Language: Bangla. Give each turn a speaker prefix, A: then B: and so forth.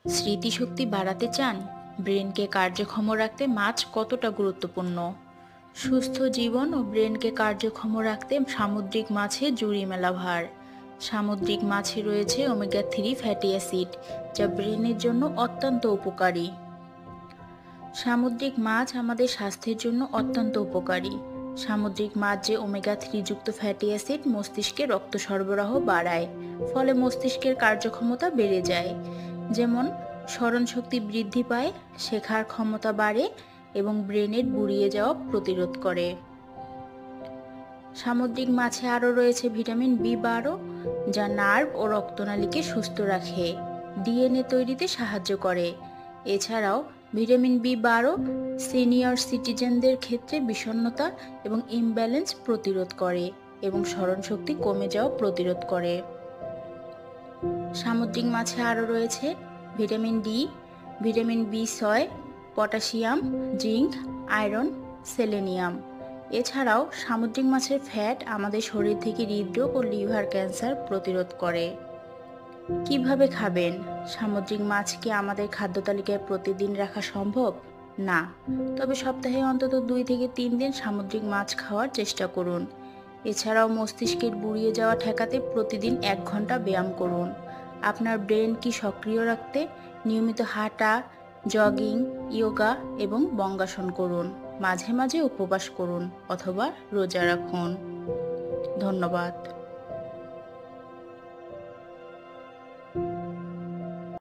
A: স্মৃতিশক্তি বাড়াতে চান? ব্রেনকে কার্যক্ষম রাখতে মাছ কতটা গুরুত্বপূর্ণ? সুস্থ জীবন ও ব্রেনকে কার্যক্ষম রাখতে সামুদ্রিক মাছে জুড়ি মেলা ভার। সামুদ্রিক মাছে রয়েছে ওমেগা 3 ফ্যাটি অ্যাসিড, যা ব্রেনের জন্য অত্যন্ত উপকারী। সামুদ্রিক মাছ আমাদের স্বাস্থ্যের জন্য অত্যন্ত উপকারী। সামুদ্রিক মাছ যে ওমেগা 3 যুক্ত ফ্যাটি অ্যাসিড মস্তিষ্কে রক্ত সরবরাহ বাড়ায়, ফলে মস্তিষ্কের কার্যক্ষমতা বেড়ে যায়। যেমন স্মরণশক্তি বৃদ্ধি পায়, শেখার ক্ষমতা বাড়ে এবং ব্রেনের বুড়িয়ে যাওয়া প্রতিরোধ করে। সামুদ্রিক মাছে আরও রয়েছে ভিটামিন বি 12, যা নার্ভ ও রক্তনালীকে সুস্থ রাখে, ডিএনএ তৈরিতে সাহায্য করে। এছাড়াও ভিটামিন বি 12 সিনিয়র সিটিজেনদের ক্ষেত্রে বিষণ্ণতা এবং ইমব্যালেন্স প্রতিরোধ করে এবং স্মরণশক্তি কমে যাওয়া প্রতিরোধ করে। সামুদ্রিক মাছে আরও রয়েছে ভিটামিন ডি, ভিটামিন বি6, পটাশিয়াম, জিঙ্ক, আয়রন, সেলেনিয়াম। এছাড়াও সামুদ্রিক মাছের ফ্যাট আমাদের শরীর থেকে হৃদরোগ ও লিভার ক্যান্সার প্রতিরোধ করে। কিভাবে খাবেন? সামুদ্রিক মাছ কি আমাদের খাদ্য তালিকায় প্রতিদিন রাখা সম্ভব? না, তবে সপ্তাহে অন্তত 2 থেকে 3 দিন সামুদ্রিক মাছ খাওয়ার চেষ্টা করুন। এছাড়াও মস্তিষ্কের বুড়িয়ে যাওয়া ঠেকাতে প্রতিদিন 1 ঘন্টা ব্যায়াম করুন। আপনার ব্রেন কি সক্রিয় রাখতে নিয়মিত হাঁটা, জগিং, ইয়োগা এবং বঙ্গাসন করুন। মাঝে মাঝে উপবাস করুন অথবা রোজা রাখুন। ধন্যবাদ।